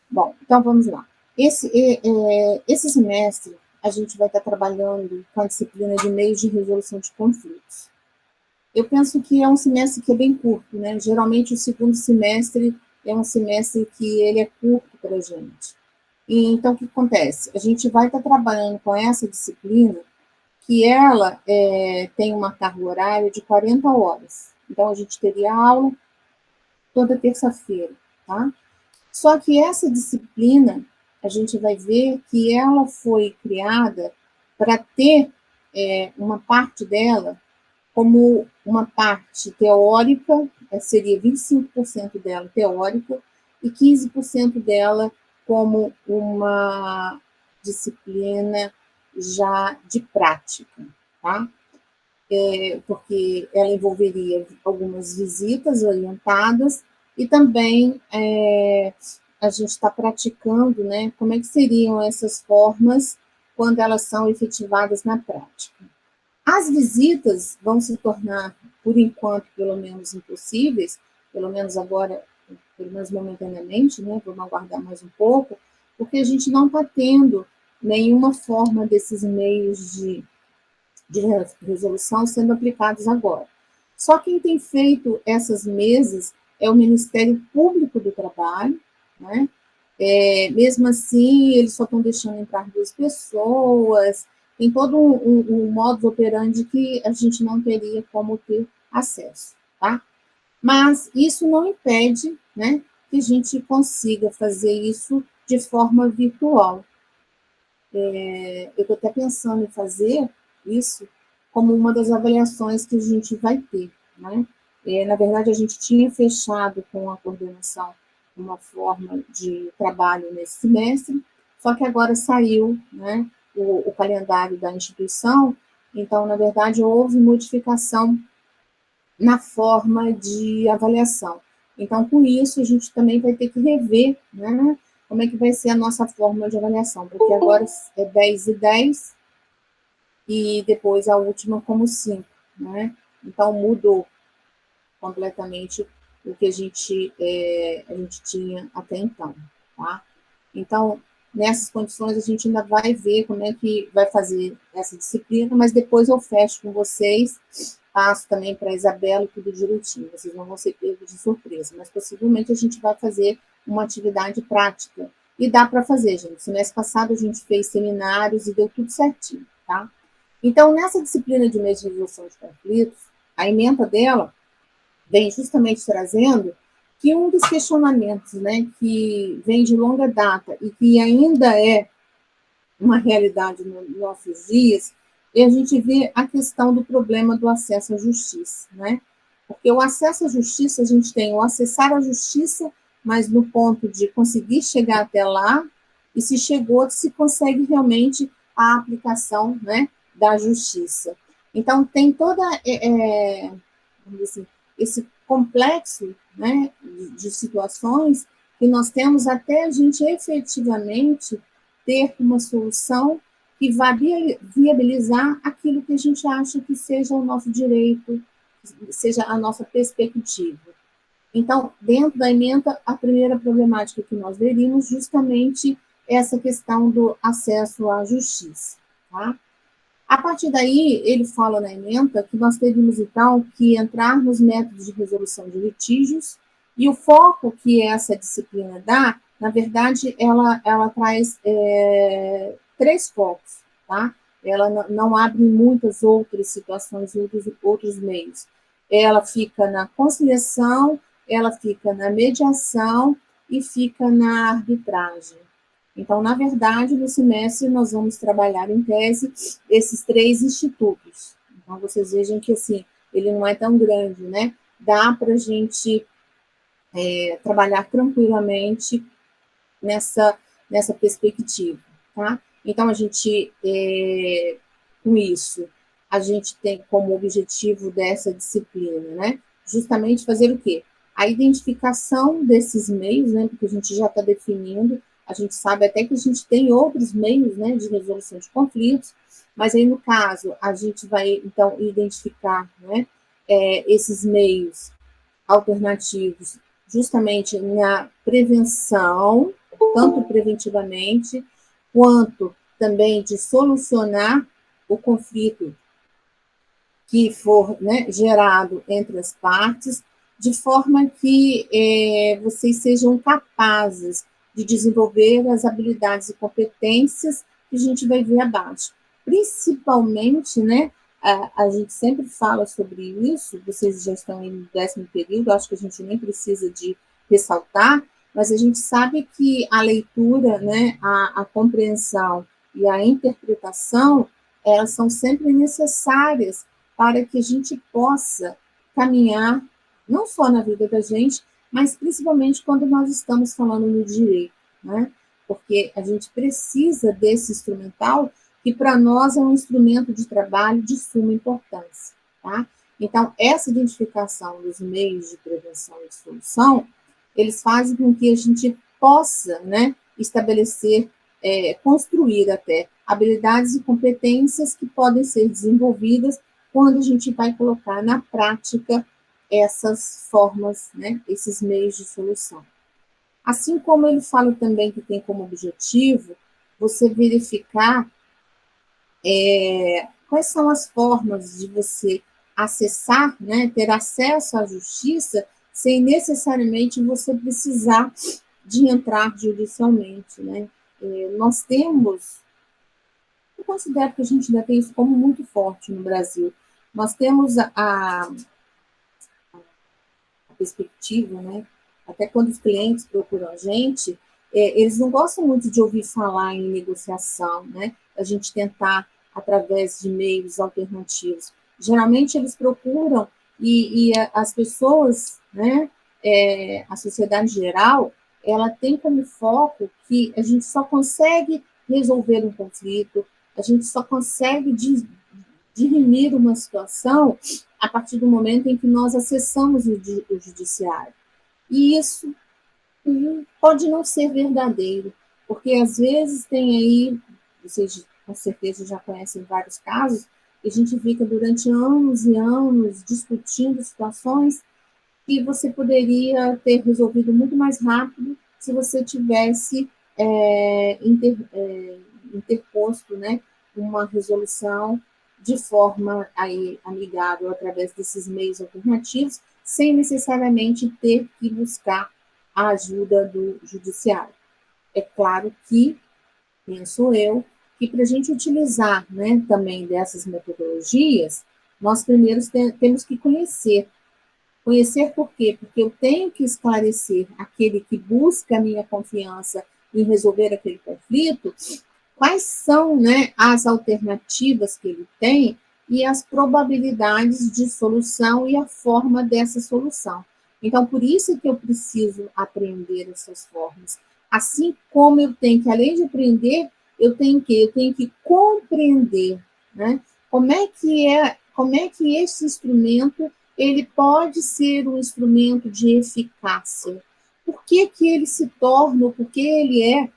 Bom, então vamos lá. Esse semestre, a gente vai estar trabalhando com a disciplina de meios de resolução de conflitos. Eu penso que é um semestre que é bem curto, né? Geralmente, o segundo semestre é um semestre que ele é curto para a gente. E, então, o que acontece? A gente vai estar trabalhando com essa disciplina, que ela tem uma carga horária de 40 horas. Então, a gente teria aula toda terça-feira, tá? Só que essa disciplina, a gente vai ver que ela foi criada para ter uma parte dela como uma parte teórica, seria 25% dela teórica, e 15% dela como uma disciplina já de prática, tá? Porque ela envolveria algumas visitas orientadas e também a gente está praticando, né, como é que seriam essas formas quando elas são efetivadas na prática. As visitas vão se tornar, por enquanto, pelo menos impossíveis, pelo menos agora, pelo menos momentaneamente, né, vamos aguardar mais um pouco, porque a gente não está tendo nenhuma forma desses meios de resolução sendo aplicados agora. Só quem tem feito essas mesas é o Ministério Público do Trabalho, né? Mesmo assim, eles só estão deixando entrar 2 pessoas, tem todo um modus operandi que a gente não teria como ter acesso, tá? Mas isso não impede, né, que a gente consiga fazer isso de forma virtual. Eu estou até pensando em fazer isso como uma das avaliações que a gente vai ter, né? Na verdade, a gente tinha fechado com a coordenação uma forma de trabalho nesse semestre, só que agora saiu, né, o calendário da instituição, então, na verdade, houve modificação na forma de avaliação. Então, com isso, a gente também vai ter que rever, né, como é que vai ser a nossa forma de avaliação, porque agora é 10 e 10, e depois a última como 5, né? Então, mudou completamente o que a gente tinha até então, tá? Então, nessas condições, a gente ainda vai ver como é que vai fazer essa disciplina, mas depois eu fecho com vocês, passo também para a Isabela tudo direitinho, vocês não vão ser pegos de surpresa, mas possivelmente a gente vai fazer uma atividade prática, e dá para fazer, gente. Semestre passado a gente fez seminários e deu tudo certinho, tá? Então, nessa disciplina de meios de resolução de conflitos, a ementa dela vem justamente trazendo que um dos questionamentos, né, que vem de longa data e que ainda é uma realidade nos nossos dias, é a gente vê a questão do problema do acesso à justiça, né? Porque o acesso à justiça, a gente tem o acessar à justiça, mas no ponto de conseguir chegar até lá, e se chegou, se consegue realmente a aplicação, né, da justiça. Então, tem toda, vamos dizer assim, esse complexo, né, de situações que nós temos até a gente efetivamente ter uma solução que vá viabilizar aquilo que a gente acha que seja o nosso direito, seja a nossa perspectiva. Então, dentro da ementa, a primeira problemática que nós veríamos justamente essa questão do acesso à justiça, tá? A partir daí, ele fala na ementa que nós teríamos, então, que entrar nos métodos de resolução de litígios, e o foco que essa disciplina dá, na verdade, ela traz 3 focos, tá? Ela não abre muitas outras situações, outros meios. Ela fica na conciliação, ela fica na mediação e fica na arbitragem. Então, na verdade, no semestre, nós vamos trabalhar em tese esses 3 institutos. Então, vocês vejam que, assim, ele não é tão grande, né? Dá para a gente trabalhar tranquilamente nessa perspectiva, tá? Então, a gente, com isso, a gente tem como objetivo dessa disciplina, né? Justamente fazer o quê? A identificação desses meios, né? Porque a gente já está definindo, a gente sabe até que a gente tem outros meios, né, de resolução de conflitos, mas aí, no caso, a gente vai, então, identificar, né, esses meios alternativos justamente na prevenção, tanto preventivamente, quanto também de solucionar o conflito que for, né, gerado entre as partes, de forma que vocês sejam capazes de desenvolver as habilidades e competências que a gente vai ver abaixo. Principalmente, né, a gente sempre fala sobre isso, vocês já estão em 10º período, acho que a gente nem precisa de ressaltar, mas a gente sabe que a leitura, né, a compreensão e a interpretação, elas são sempre necessárias para que a gente possa caminhar, não só na vida da gente, mas principalmente quando nós estamos falando no direito, né? Porque a gente precisa desse instrumental, que para nós é um instrumento de trabalho de suma importância, tá? Então, essa identificação dos meios de prevenção e de solução, eles fazem com que a gente possa, né, estabelecer, construir até habilidades e competências que podem ser desenvolvidas quando a gente vai colocar na prática essas formas, né, esses meios de solução. Assim como ele fala também que tem como objetivo você verificar quais são as formas de você acessar, né, ter acesso à justiça sem necessariamente você precisar de entrar judicialmente, né? Nós temos, eu considero que a gente ainda tem isso como muito forte no Brasil. Nós temos a perspectiva, né? Até quando os clientes procuram a gente, eles não gostam muito de ouvir falar em negociação, né? A gente tentar através de meios alternativos. Geralmente eles procuram e as pessoas, né? A sociedade em geral, ela tem como foco que a gente só consegue resolver um conflito, a gente só consegue dirimir uma situação a partir do momento em que nós acessamos o judiciário. E isso pode não ser verdadeiro, porque às vezes tem aí, vocês com certeza já conhecem vários casos, e a gente fica durante anos e anos discutindo situações que você poderia ter resolvido muito mais rápido se você tivesse interposto, né, uma resolução de forma aí amigável através desses meios alternativos, sem necessariamente ter que buscar a ajuda do judiciário. É claro que, penso eu, que para a gente utilizar, né, também dessas metodologias, nós primeiro temos que conhecer. Conhecer por quê? Porque eu tenho que esclarecer aquele que busca a minha confiança em resolver aquele conflito, quais são, né, as alternativas que ele tem e as probabilidades de solução e a forma dessa solução. Então, por isso que eu preciso aprender essas formas. Assim como eu tenho que, além de aprender, eu tenho que compreender, né? Como é que esse instrumento ele pode ser um instrumento de eficácia? Por que ele se torna, por que ele é,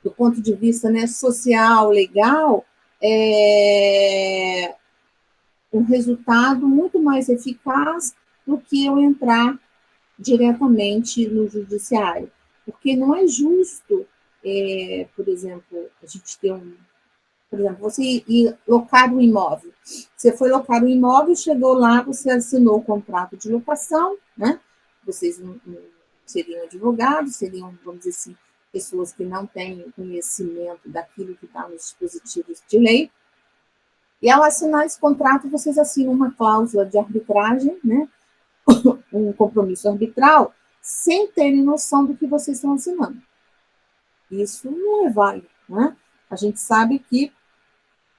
do ponto de vista, né, social, legal, um resultado muito mais eficaz do que eu entrar diretamente no judiciário. Porque não é justo, por exemplo, a gente ter por exemplo, você ir locar um imóvel. Você foi locar um imóvel, chegou lá, você assinou o contrato de locação, né? Vocês não seriam advogados, seriam, vamos dizer assim, pessoas que não têm conhecimento daquilo que está nos dispositivos de lei. E ao assinar esse contrato, vocês assinam uma cláusula de arbitragem, né? Um compromisso arbitral, sem terem noção do que vocês estão assinando. Isso não é válido, né? A gente sabe que,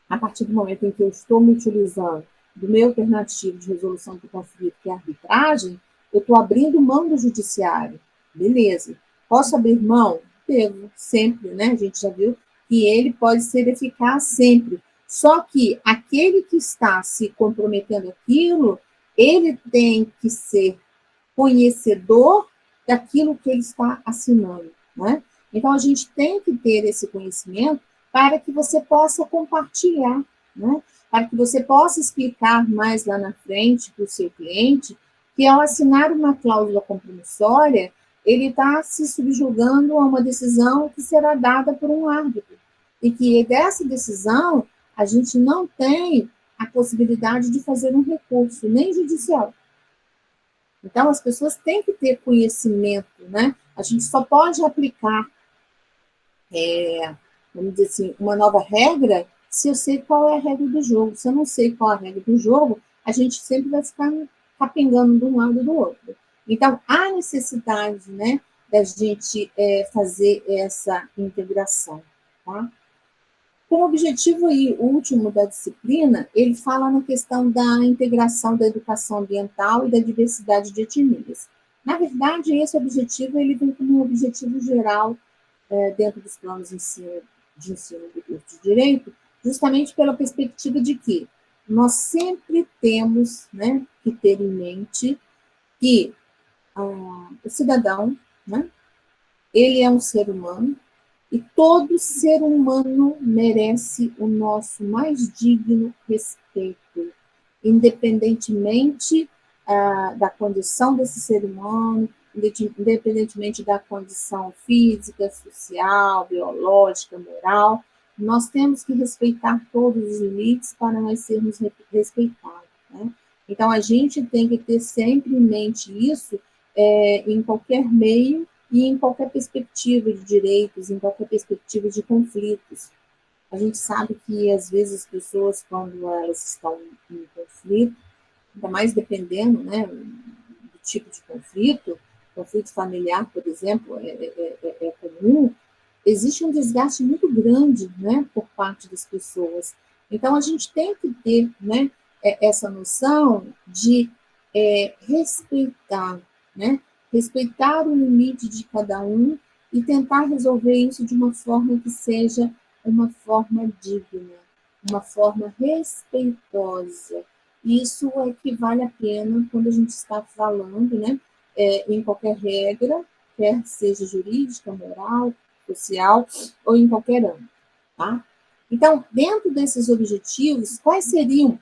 a partir do momento em que eu estou me utilizando do meu alternativo de resolução do conflito, que é a arbitragem, eu estou abrindo mão do judiciário. Beleza. Posso abrir mão? Devo, sempre, né? A gente já viu que ele pode ser eficaz sempre. Só que aquele que está se comprometendo aquilo, ele tem que ser conhecedor daquilo que ele está assinando, né? Então, a gente tem que ter esse conhecimento para que você possa compartilhar, né? Para que você possa explicar mais lá na frente para o seu cliente que ao assinar uma cláusula compromissória, ele está se subjugando a uma decisão que será dada por um árbitro, e que dessa decisão a gente não tem a possibilidade de fazer um recurso, nem judicial. Então, as pessoas têm que ter conhecimento, né? A gente só pode aplicar, vamos dizer assim, uma nova regra se eu sei qual é a regra do jogo. Se eu não sei qual é a regra do jogo, a gente sempre vai ficar capengando de um lado ou do outro. Então, há necessidade, né, da gente fazer essa integração, tá? Com o objetivo aí, último da disciplina, ele fala na questão da integração da educação ambiental e da diversidade de etnias. Na verdade, esse objetivo ele vem como um objetivo geral dentro dos planos de ensino do curso de Direito, justamente pela perspectiva de que nós sempre temos, né, que ter em mente que o cidadão, né, ele é um ser humano, e todo ser humano merece o nosso mais digno respeito, independentemente da condição desse ser humano, independentemente da condição física, social, biológica, moral. Nós temos que respeitar todos os limites para nós sermos respeitados, né? Então, a gente tem que ter sempre em mente isso em qualquer meio e em qualquer perspectiva de direitos, em qualquer perspectiva de conflitos. A gente sabe que, às vezes, as pessoas, quando elas estão em conflito, ainda mais dependendo, né, do tipo de conflito familiar, por exemplo, é comum, existe um desgaste muito grande, né, por parte das pessoas. Então, a gente tem que ter, né, essa noção de respeitar, né, respeitar o limite de cada um e tentar resolver isso de uma forma que seja uma forma digna, uma forma respeitosa. Isso é que vale a pena quando a gente está falando, né, em qualquer regra, quer seja jurídica, moral, social ou em qualquer âmbito, tá? Então, dentro desses objetivos, quais seriam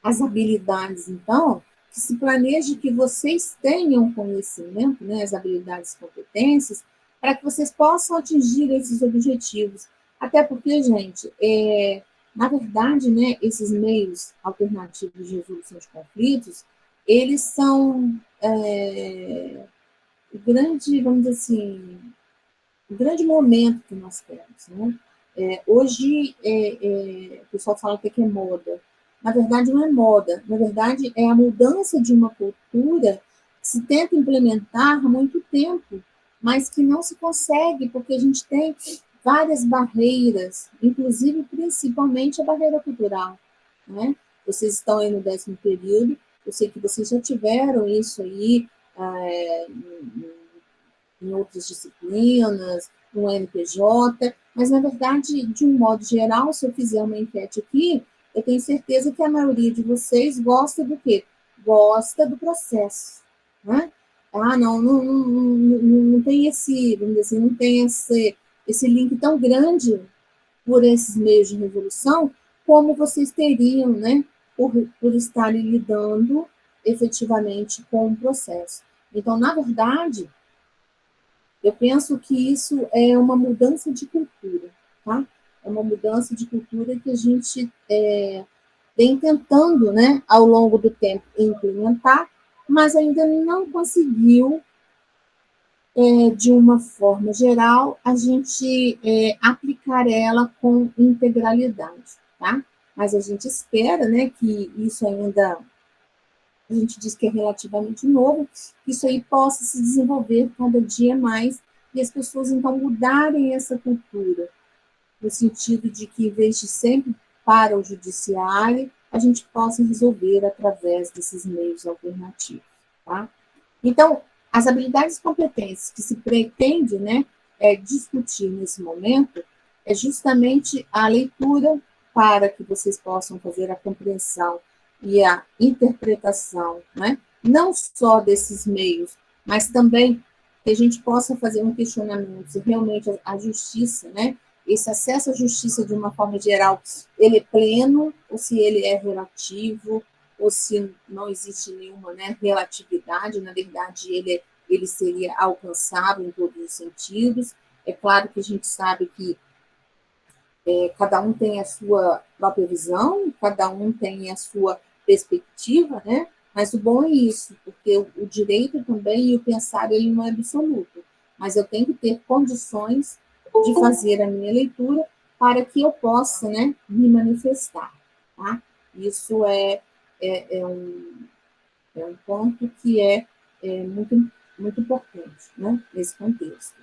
as habilidades, então, que se planeja que vocês tenham conhecimento, né, as habilidades e competências, para que vocês possam atingir esses objetivos. Até porque, gente, na verdade, né, esses meios alternativos de resolução de conflitos, eles são grande, vamos dizer assim, o grande momento que nós temos, né? Hoje, o pessoal fala que é moda. Na verdade, não é moda. Na verdade, é a mudança de uma cultura que se tenta implementar há muito tempo, mas que não se consegue, porque a gente tem várias barreiras, inclusive, principalmente, a barreira cultural, né? Vocês estão aí no 10º período, eu sei que vocês já tiveram isso aí, em outras disciplinas, no NPJ, mas, na verdade, de um modo geral, se eu fizer uma enquete aqui, eu tenho certeza que a maioria de vocês gosta do quê? Gosta do processo, né? Não tem esse, vamos dizer assim, não tem esse link tão grande por esses meios de resolução, como vocês teriam, né, por estarem lidando efetivamente com o processo. Então, na verdade, eu penso que isso é uma mudança de cultura, tá? É uma mudança de cultura que a gente vem tentando, né, ao longo do tempo, implementar, mas ainda não conseguiu, de uma forma geral, a gente aplicar ela com integralidade, tá? Mas a gente espera, né, que isso ainda, a gente diz que é relativamente novo, que isso aí possa se desenvolver cada dia mais e as pessoas, então, mudarem essa cultura, no sentido de que, em vez de sempre para o judiciário, a gente possa resolver através desses meios alternativos, tá? Então, as habilidades e competências que se pretende, né, discutir nesse momento é justamente a leitura, para que vocês possam fazer a compreensão e a interpretação, né, não só desses meios, mas também que a gente possa fazer um questionamento se realmente a justiça, né, esse acesso à justiça de uma forma geral, ele é pleno ou se ele é relativo, ou se não existe nenhuma, né, relatividade, na verdade, ele seria alcançável em todos os sentidos. É claro que a gente sabe que cada um tem a sua própria visão, cada um tem a sua perspectiva, né? Mas o bom é isso, porque o direito também e o pensar ele não é absoluto, mas eu tenho que ter condições de fazer a minha leitura para que eu possa, né, me manifestar, tá? Isso é um ponto que é muito importante, né, nesse contexto.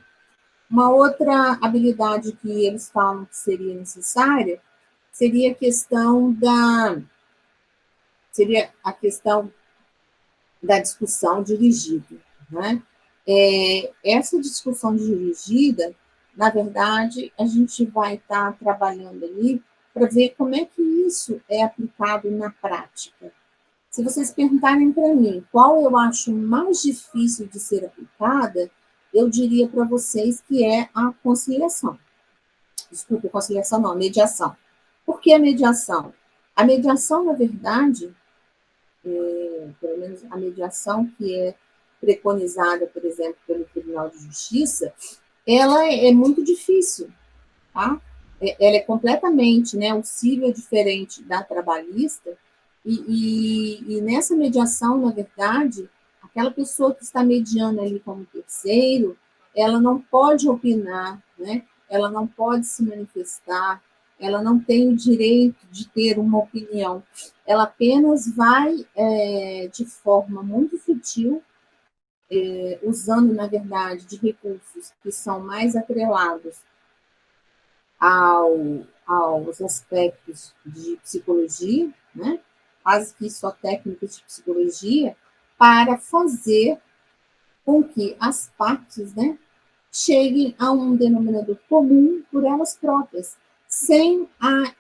Uma outra habilidade que eles falam que seria necessária seria a questão da discussão dirigida, né? Essa discussão dirigida, na verdade, a gente vai estar trabalhando ali para ver como é que isso é aplicado na prática. Se vocês perguntarem para mim qual eu acho mais difícil de ser aplicada, eu diria para vocês que é a conciliação. Desculpa, conciliação não, mediação. Por que a mediação? A mediação, na verdade, pelo menos a mediação que é preconizada, por exemplo, pelo Tribunal de Justiça, ela é muito difícil, tá? Ela é completamente, né, o cível é diferente da trabalhista, e nessa mediação, na verdade, aquela pessoa que está mediando ali como terceiro, ela não pode opinar, né? Ela não pode se manifestar, ela não tem o direito de ter uma opinião. Ela apenas vai, de forma muito sutil, usando, na verdade, de recursos que são mais atrelados aos aspectos de psicologia, né? Quase que só técnicas de psicologia, para fazer com que as partes, né, cheguem a um denominador comum por elas próprias, sem a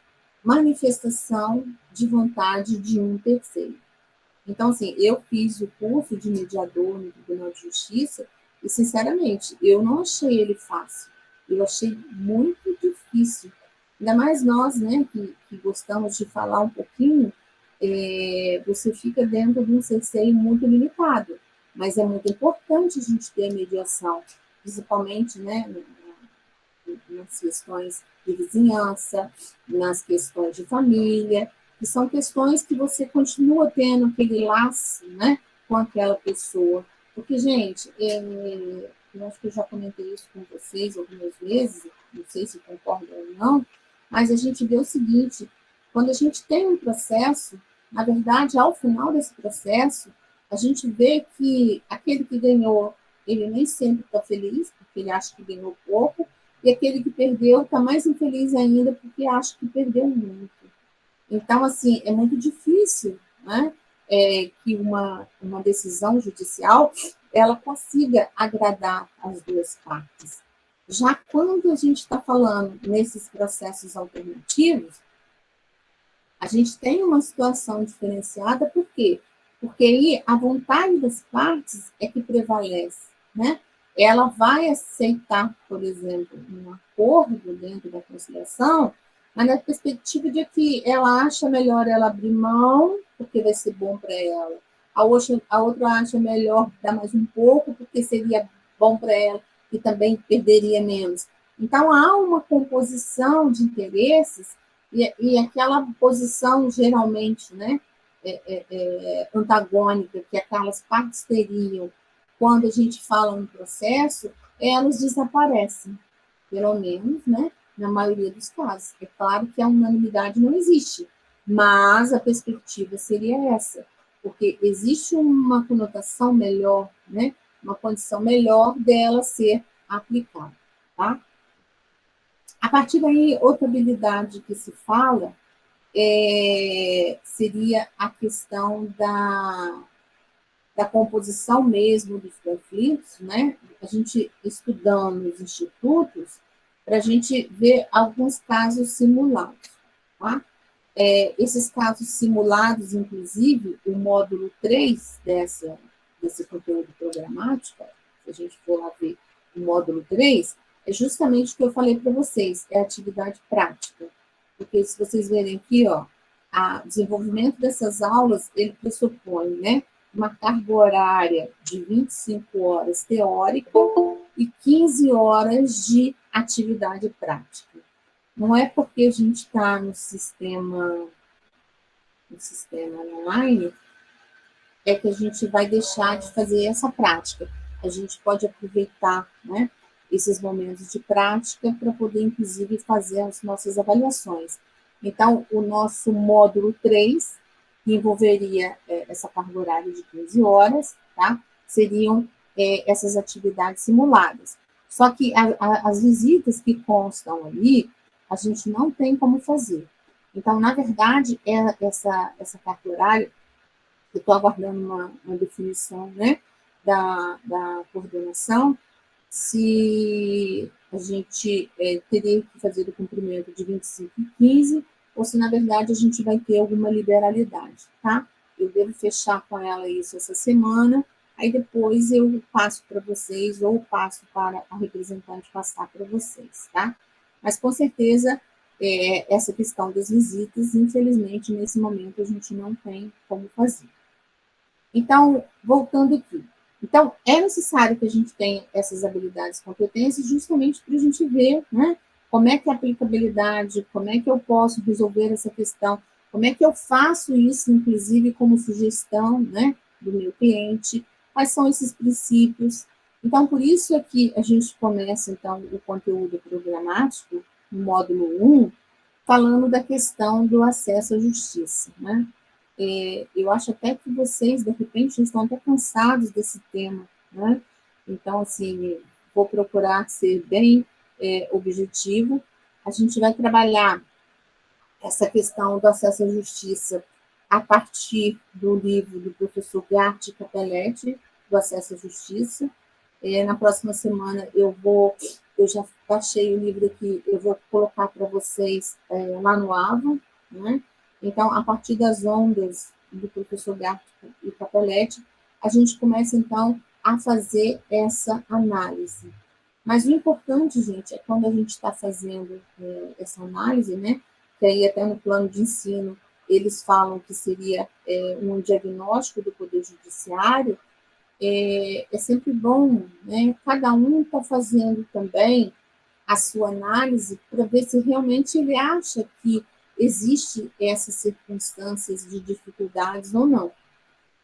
manifestação de vontade de um terceiro. Então, assim, eu fiz o curso de mediador no Tribunal de Justiça e, sinceramente, eu não achei ele fácil. Eu achei muito difícil. Ainda mais nós, né, que gostamos de falar um pouquinho, você fica dentro de um cerceio muito limitado. Mas é muito importante a gente ter a mediação, principalmente, né, nas questões de vizinhança, nas questões de família, que são questões que você continua tendo aquele laço, né, com aquela pessoa. Porque, gente, eu acho que eu já comentei isso com vocês algumas vezes, não sei se concordam ou não, mas a gente vê o seguinte, quando a gente tem um processo, na verdade, ao final desse processo, a gente vê que aquele que ganhou, ele nem sempre está feliz, porque ele acha que ganhou pouco, e aquele que perdeu está mais infeliz ainda, porque acha que perdeu muito. Então, assim, é muito difícil, né, que uma decisão judicial ela consiga agradar as duas partes. Já quando a gente está falando nesses processos alternativos, a gente tem uma situação diferenciada, por quê? Porque aí a vontade das partes é que prevalece, né? Ela vai aceitar, por exemplo, um acordo dentro da conciliação, mas na perspectiva de que ela acha melhor ela abrir mão, porque vai ser bom para ela. A outra acha melhor dar mais um pouco, porque seria bom para ela e também perderia menos. Então, há uma composição de interesses e aquela posição, geralmente, né, antagônica que aquelas partes teriam quando a gente fala no processo, elas desaparecem, pelo menos, né, na maioria dos casos. É claro que a unanimidade não existe, mas a perspectiva seria essa, porque existe uma conotação melhor, né, uma condição melhor dela ser aplicada, tá? A partir daí, outra habilidade que se fala seria a questão da composição mesmo dos conflitos, né? A gente estudando nos institutos, para a gente ver alguns casos simulados, tá? Esses casos simulados, inclusive, o módulo 3 desse conteúdo programático, se a gente for lá ver o módulo 3, é justamente o que eu falei para vocês, é atividade prática. Porque se vocês verem aqui, ó, o desenvolvimento dessas aulas, ele pressupõe, né, uma carga horária de 25 horas teórica e 15 horas de atividade prática. Não é porque a gente está no sistema online é que a gente vai deixar de fazer essa prática. A gente pode aproveitar, né, esses momentos de prática para poder, inclusive, fazer as nossas avaliações. Então, o nosso módulo 3, que envolveria essa carga horária de 15 horas, tá? Seriam essas atividades simuladas. Só que as visitas que constam ali, a gente não tem como fazer. Então, na verdade, essa carga horária, eu estou aguardando uma definição, né, da coordenação, se a gente teria que fazer o cumprimento de 25 e 15, ou se, na verdade, a gente vai ter alguma liberalidade, tá? Eu devo fechar com ela isso essa semana, aí depois eu passo para vocês, ou passo para a representante passar para vocês, tá? Mas, com certeza, essa questão das visitas, infelizmente, nesse momento, a gente não tem como fazer. Então, voltando aqui. Então, é necessário que a gente tenha essas habilidades e competências justamente para a gente ver, né, como é que é a aplicabilidade, como é que eu posso resolver essa questão, como é que eu faço isso, inclusive, como sugestão, né, do meu cliente, quais são esses princípios. Então, por isso é que a gente começa, então, o conteúdo programático, no módulo 1, falando da questão do acesso à justiça, né? Eu acho até que vocês, de repente, estão até cansados desse tema, né? Então, assim, vou procurar ser bem objetivo. A gente vai trabalhar essa questão do acesso à justiça a partir do livro do professor Gatti Capelletti, do acesso à justiça. Na próxima semana eu já baixei o livro aqui, eu vou colocar para vocês lá no Avon, né? Então, a partir das ondas do professor Gatti e Capelletti, a gente começa, então, a fazer essa análise. Mas o importante, gente, é quando a gente está fazendo essa análise, né, que aí até no plano de ensino eles falam que seria um diagnóstico do Poder Judiciário, é sempre bom, né, cada um está fazendo também a sua análise para ver se realmente ele acha que existe essas circunstâncias de dificuldades ou não.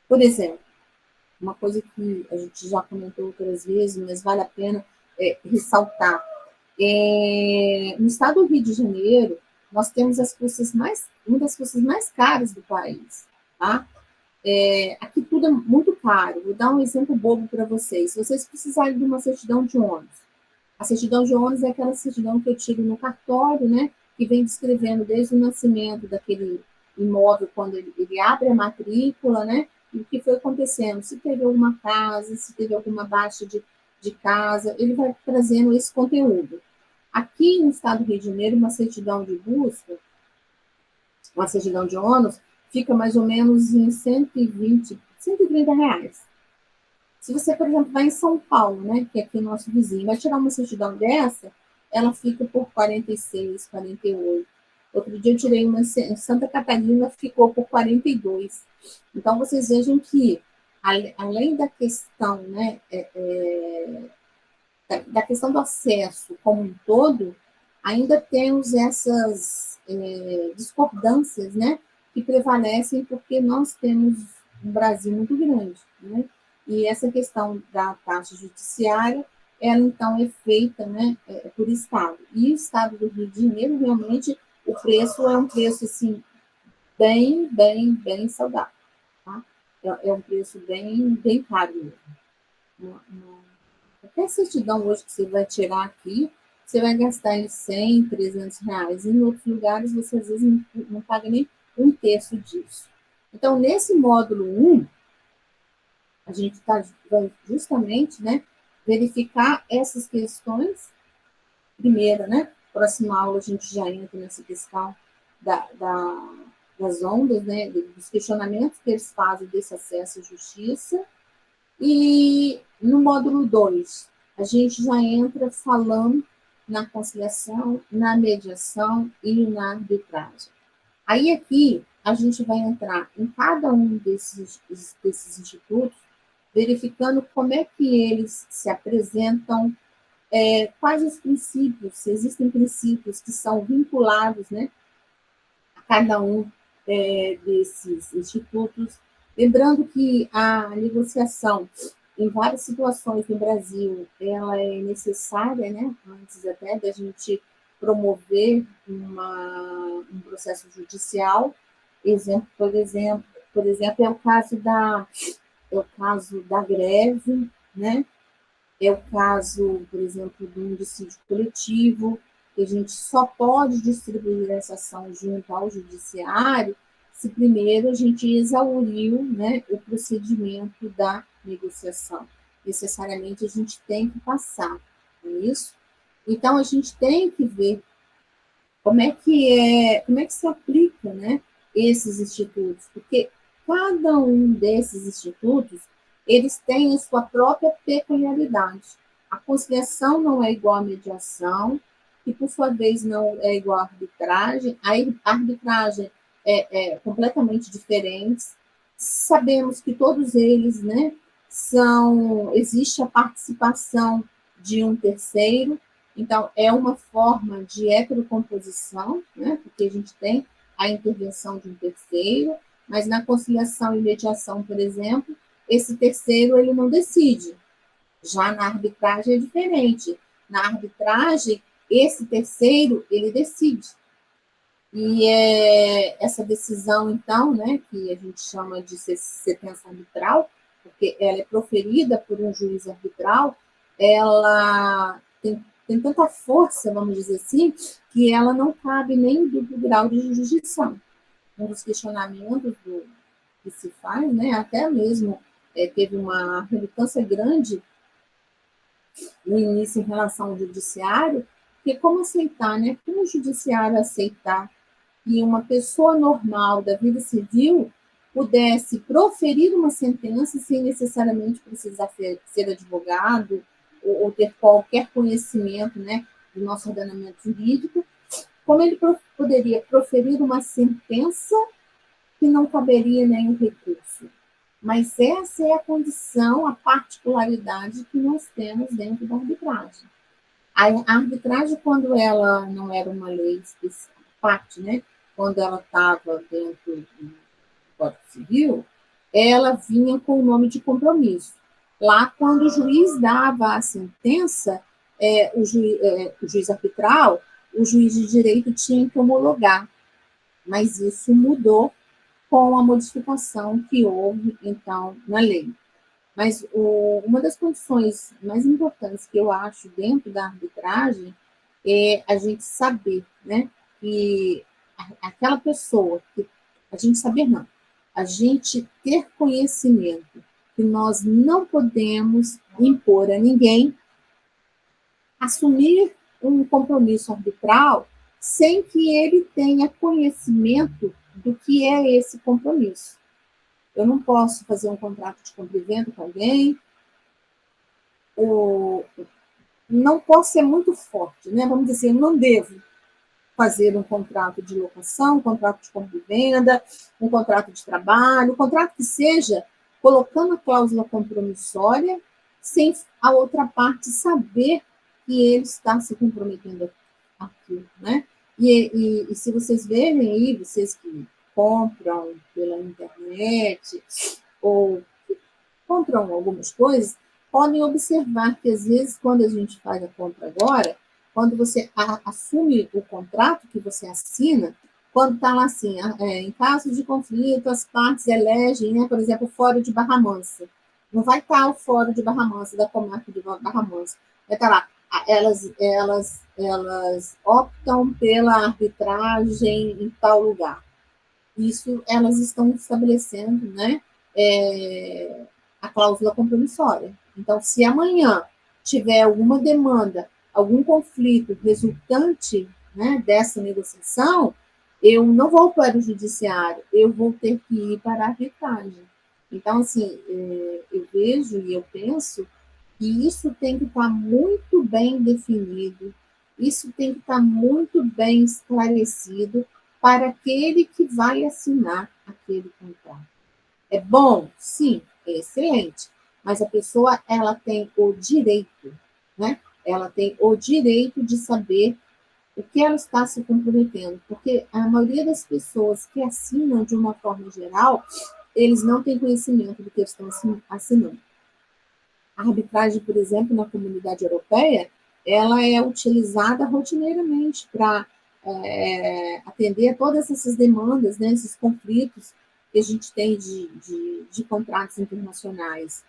Por exemplo, uma coisa que a gente já comentou outras vezes, mas vale a pena ressaltar. No estado do Rio de Janeiro, nós temos uma das forças mais caras do país. Tá? Aqui tudo é muito caro. Vou dar um exemplo bobo para vocês. Se vocês precisarem de uma certidão de ônibus, a certidão de ônibus é aquela certidão que eu tiro no cartório, né? Que vem descrevendo desde o nascimento daquele imóvel, quando ele abre a matrícula, né? E o que foi acontecendo, se teve alguma casa, se teve alguma baixa de casa, ele vai trazendo esse conteúdo. Aqui no estado do Rio de Janeiro, uma certidão de busca, uma certidão de ônibus, fica mais ou menos em 120, 130 reais. Se você, por exemplo, vai em São Paulo, né, que é aqui o nosso vizinho, vai tirar uma certidão dessa, ela fica por 46, 48. Outro dia eu tirei uma em Santa Catarina, ficou por 42. Então, vocês vejam que, além da questão, né, da questão do acesso como um todo, ainda temos essas discordâncias, né, que prevalecem porque nós temos um Brasil muito grande, né, e essa questão da taxa judiciária, ela então é feita, né, por estado. E o estado do Rio de Janeiro, realmente, o preço é um preço, assim, bem, bem, bem saudável, tá? É um preço bem, bem caro mesmo. Qualquer certidão hoje que você vai tirar aqui, você vai gastar em 100, 300 reais. Em outros lugares, você às vezes não paga nem um terço disso. Então, nesse módulo 1, a gente está justamente, né, verificar essas questões. Primeiro, né, próxima aula a gente já entra nessa questão das ondas, né, dos questionamentos que eles fazem desse acesso à justiça. E no módulo 2, a gente já entra falando na conciliação, na mediação e na arbitragem. Aí aqui a gente vai entrar em cada um desses institutos, verificando como é que eles se apresentam, quais os princípios, se existem princípios que são vinculados, né, a cada um desses institutos. Lembrando que a negociação, em várias situações no Brasil, ela é necessária, né, antes até da gente promover um processo judicial. Por exemplo, é o caso da greve, né? É o caso, por exemplo, de um dissídio coletivo, que a gente só pode distribuir essa ação junto ao judiciário se primeiro a gente exauriu, né, o procedimento da negociação. Necessariamente a gente tem que passar por isso. Então a gente tem que ver como é que se aplica, né, esses institutos, porque cada um desses institutos eles têm a sua própria peculiaridade. A conciliação não é igual à mediação, que por sua vez não é igual à arbitragem. A arbitragem é completamente diferente. Sabemos que todos eles, né, existe a participação de um terceiro, então, é uma forma de heterocomposição, né, porque a gente tem a intervenção de um terceiro, mas na conciliação e mediação, por exemplo, esse terceiro ele não decide. Já na arbitragem é diferente. Na arbitragem, esse terceiro ele decide. E essa decisão, então, né, que a gente chama de sentença arbitral, porque ela é proferida por um juiz arbitral, ela tem tanta força, vamos dizer assim, que ela não cabe nem em duplo grau de jurisdição. Um dos questionamentos que se faz, né, até mesmo teve uma relutância grande no início em relação ao judiciário, porque como aceitar, né? Como o judiciário aceitar que uma pessoa normal da vida civil pudesse proferir uma sentença sem necessariamente precisar ser advogado ou ter qualquer conhecimento, né, do nosso ordenamento jurídico, como ele poderia proferir uma sentença que não caberia nenhum recurso. Mas essa é a condição, a particularidade que nós temos dentro da arbitragem. A arbitragem, quando ela não era uma lei específica, parte, né? Quando ela estava dentro do Código Civil, ela vinha com o nome de compromisso. Lá, quando o juiz dava a sentença, o juiz arbitral, o juiz de direito tinha que homologar, mas isso mudou com a modificação que houve, então, na lei. Mas uma das condições mais importantes que eu acho dentro da arbitragem é a gente saber, né, que aquela pessoa, que a gente saber não, a gente ter conhecimento que nós não podemos impor a ninguém assumir um compromisso arbitral sem que ele tenha conhecimento do que é esse compromisso. Eu não posso fazer um contrato de compra e venda com alguém, não posso ser muito forte, né? Vamos dizer, eu não devo fazer um contrato de locação, um contrato de compra e venda, um contrato de trabalho, um contrato que seja colocando a cláusula compromissória, sem a outra parte saber que ele está se comprometendo aquilo, né? E se vocês verem aí, vocês que compram pela internet ou compram algumas coisas, podem observar que, às vezes, quando a gente faz a compra agora, quando você assume o contrato que você assina, quando está lá assim, em caso de conflito, as partes elegem, né, por exemplo, o Fórum de Barra Mansa. Não vai estar o Fórum de Barra Mansa, da comarca de Barra Mansa. Vai estar lá, elas optam pela arbitragem em tal lugar. Isso elas estão estabelecendo, né, a cláusula compromissória. Então, se amanhã tiver alguma demanda, algum conflito resultante, né, dessa negociação, eu não vou para o judiciário, eu vou ter que ir para a arbitragem. Então, assim, eu vejo e eu penso que isso tem que estar muito bem definido, isso tem que estar muito bem esclarecido, para aquele que vai assinar aquele contrato. É bom? Sim, é excelente. Mas a pessoa, ela tem o direito, né? Ela tem o direito de saber o que ela está se comprometendo, porque a maioria das pessoas que assinam de uma forma geral, eles não têm conhecimento do que eles estão assinando. A arbitragem, por exemplo, na comunidade europeia, ela é utilizada rotineiramente para atender a todas essas demandas, né, esses conflitos que a gente tem de contratos internacionais.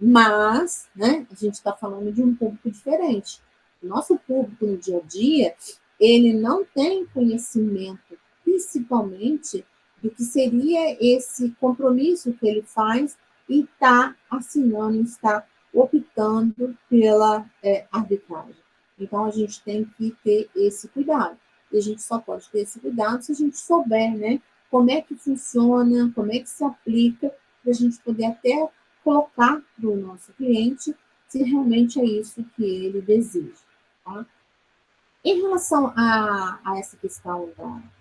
Mas, né, a gente está falando de um público diferente. O nosso público no dia a dia, ele não tem conhecimento, principalmente, do que seria esse compromisso que ele faz e está assinando, está optando pela arbitragem. Então, a gente tem que ter esse cuidado. E a gente só pode ter esse cuidado se a gente souber, né, como é que funciona, como é que se aplica, para a gente poder até colocar para o nosso cliente se realmente é isso que ele deseja. Tá? Em relação a essa questão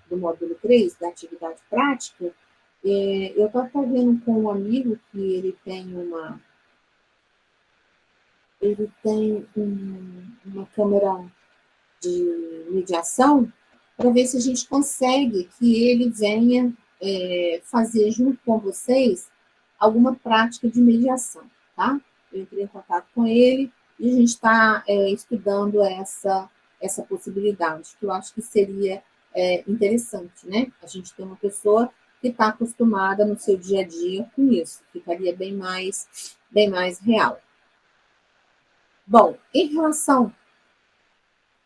do módulo 3, da atividade prática, eu estou até vendo com um amigo que ele tem uma câmera de mediação para ver se a gente consegue que ele venha fazer junto com vocês alguma prática de mediação, tá? Eu entrei em contato com ele e a gente está estudando essa possibilidade, que eu acho que seria interessante, né? A gente ter uma pessoa que está acostumada no seu dia a dia com isso, ficaria bem mais real. Bom, em relação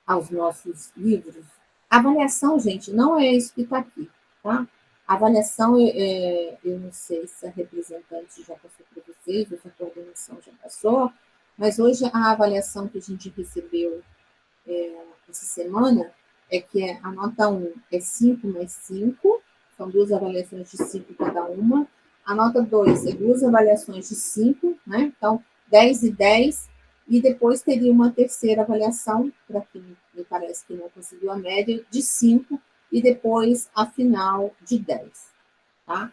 aos nossos livros, a avaliação, gente, não é isso que está aqui, tá? A avaliação, eu não sei se a representante já passou para vocês, ou se a coordenação já passou, mas hoje a avaliação que a gente recebeu essa semana é que a nota 1 é 5 mais 5, são duas avaliações de 5 cada uma. A nota 2 é duas avaliações de 5, né? Então, 10 e 10, e depois teria uma terceira avaliação, para quem me parece que não conseguiu a média, de 5, e depois a final de 10, tá?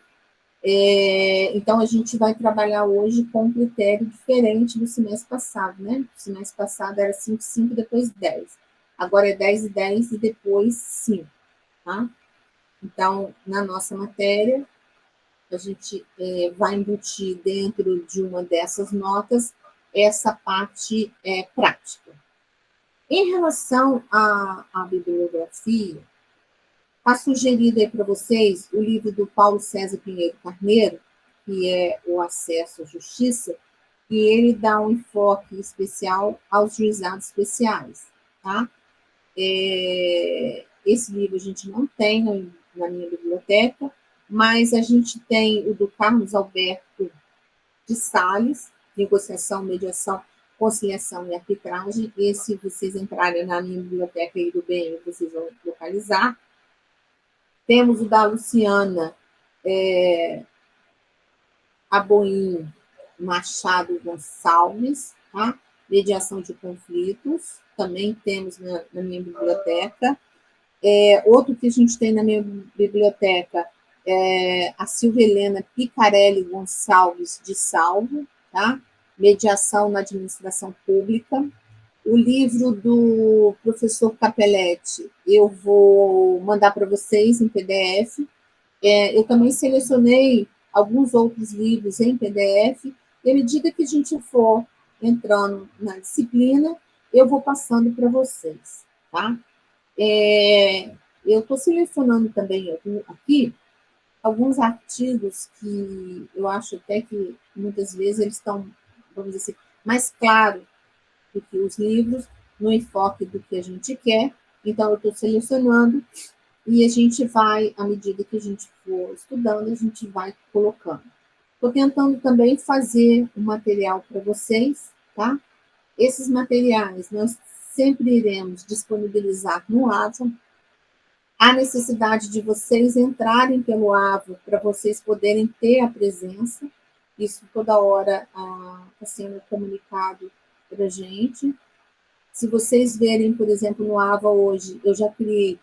Então, a gente vai trabalhar hoje com um critério diferente do semestre passado, né? O semestre passado era 5, 5, depois 10. Agora é 10 e 10 e depois 5, tá? Então, na nossa matéria, a gente vai embutir dentro de uma dessas notas essa parte prática. Em relação à bibliografia, está sugerido aí para vocês o livro do Paulo César Pinheiro Carneiro, que é O Acesso à Justiça, e ele dá um enfoque especial aos juizados especiais, tá? Esse livro a gente não tem na minha biblioteca, mas a gente tem o do Carlos Alberto de Sales, Negociação, Mediação, Conciliação e Arbitragem. Esse, vocês entrarem na minha biblioteca aí do BM, vocês vão localizar. Temos o da Luciana Aboim Machado Gonçalves, tá? Mediação de conflitos, também temos na minha biblioteca. Outro que a gente tem na minha biblioteca é a Silvia Helena Picarelli Gonçalves de Salvo, tá? Mediação na Administração Pública. O livro do professor Capelletti, eu vou mandar para vocês em PDF. Eu também selecionei alguns outros livros em PDF, e à medida que a gente for entrando na disciplina, eu vou passando para vocês, tá? Eu estou selecionando também aqui alguns artigos que eu acho até que muitas vezes eles estão, vamos dizer assim, mais claros do que os livros, no enfoque do que a gente quer. Então, eu estou selecionando e a gente vai, à medida que a gente for estudando, a gente vai colocando. Estou tentando também fazer um material para vocês, tá? Esses materiais nós sempre iremos disponibilizar no AVA. Há necessidade de vocês entrarem pelo AVA para vocês poderem ter a presença. Isso toda hora está sendo comunicado para a gente. Se vocês verem, por exemplo, no AVA hoje, eu já criei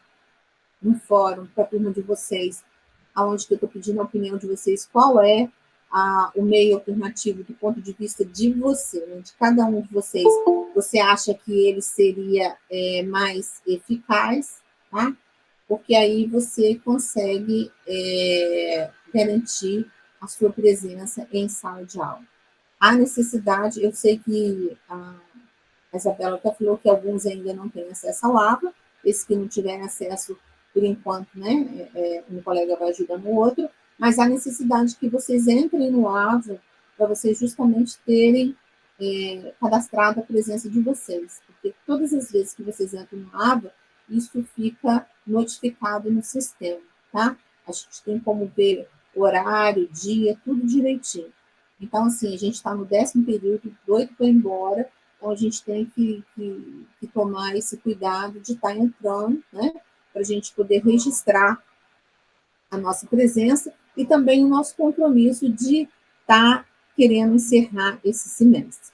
um fórum para a turma de vocês, onde eu estou pedindo a opinião de vocês, qual é o meio alternativo do ponto de vista de você, né, de cada um de vocês. Você acha que ele seria mais eficaz, tá? Porque aí você consegue garantir a sua presença em sala de aula. Há necessidade, eu sei que a Isabela até falou que alguns ainda não têm acesso ao AVA, esses que não tiverem acesso, por enquanto, né, um colega vai ajudando o outro, mas há necessidade que vocês entrem no AVA para vocês justamente terem cadastrado a presença de vocês, porque todas as vezes que vocês entram no AVA, isso fica notificado no sistema, tá? A gente tem como ver horário, dia, tudo direitinho. Então, assim, a gente está no 10º período, doido para ir embora, então a gente tem que tomar esse cuidado de estar entrando, né, para a gente poder registrar a nossa presença e também o nosso compromisso de estar querendo encerrar esse semestre.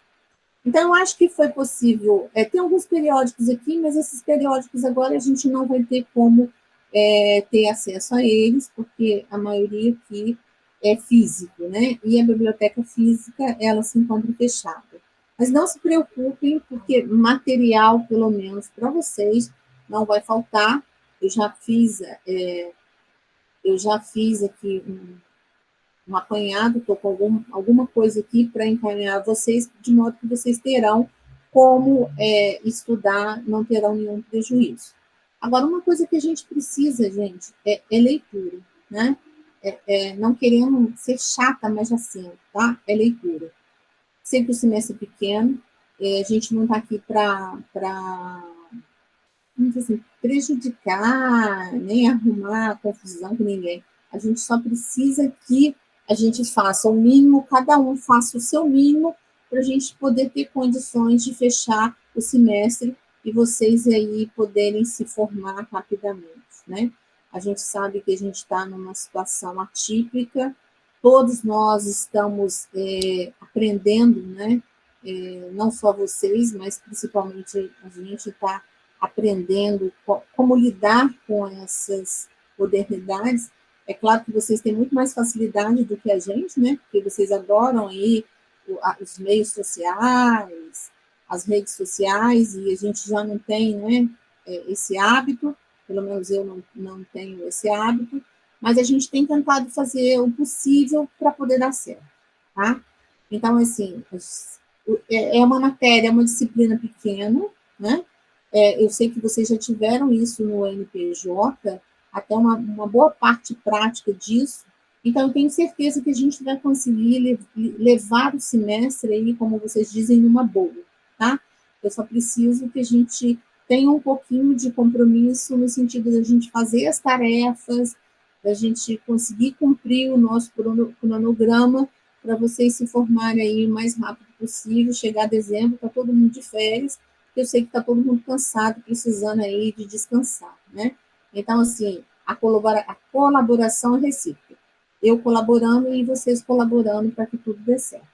Então, eu acho que foi possível, tem alguns periódicos aqui, mas esses periódicos agora a gente não vai ter como ter acesso a eles, porque a maioria aqui é físico, né? E a biblioteca física, ela se encontra fechada. Mas não se preocupem, porque material, pelo menos para vocês, não vai faltar. Eu já fiz aqui um apanhado, estou com alguma coisa aqui para encaminhar vocês, de modo que vocês terão como estudar, não terão nenhum prejuízo. Agora, uma coisa que a gente precisa, gente, é leitura, né? Não querendo ser chata, mas assim, tá? É leitura. Sei que o semestre é pequeno, a gente não está aqui para assim, prejudicar, nem arrumar confusão com ninguém. A gente só precisa que a gente faça o mínimo, cada um faça o seu mínimo, para a gente poder ter condições de fechar o semestre e vocês aí poderem se formar rapidamente, né? A gente sabe que a gente está numa situação atípica, todos nós estamos aprendendo, né? Não só vocês, mas principalmente a gente está aprendendo como lidar com essas modernidades. É claro que vocês têm muito mais facilidade do que a gente, né? Porque vocês adoram aí os meios sociais, as redes sociais, e a gente já não tem, né, esse hábito, pelo menos eu não tenho esse hábito, mas a gente tem tentado fazer o possível para poder dar certo, tá? Então, assim, é uma matéria, é uma disciplina pequena, né? Eu sei que vocês já tiveram isso no NPJ, até uma boa parte prática disso, então eu tenho certeza que a gente vai conseguir levar o semestre aí, como vocês dizem, numa boa, tá? Eu só preciso que a gente tenha um pouquinho de compromisso no sentido da gente fazer as tarefas, da gente conseguir cumprir o nosso cronograma, para vocês se formarem aí o mais rápido possível, chegar a dezembro, está todo mundo de férias, eu sei que está todo mundo cansado, precisando aí de descansar, né? Então, assim, a colaboração é recíproca. Eu colaborando e vocês colaborando para que tudo dê certo.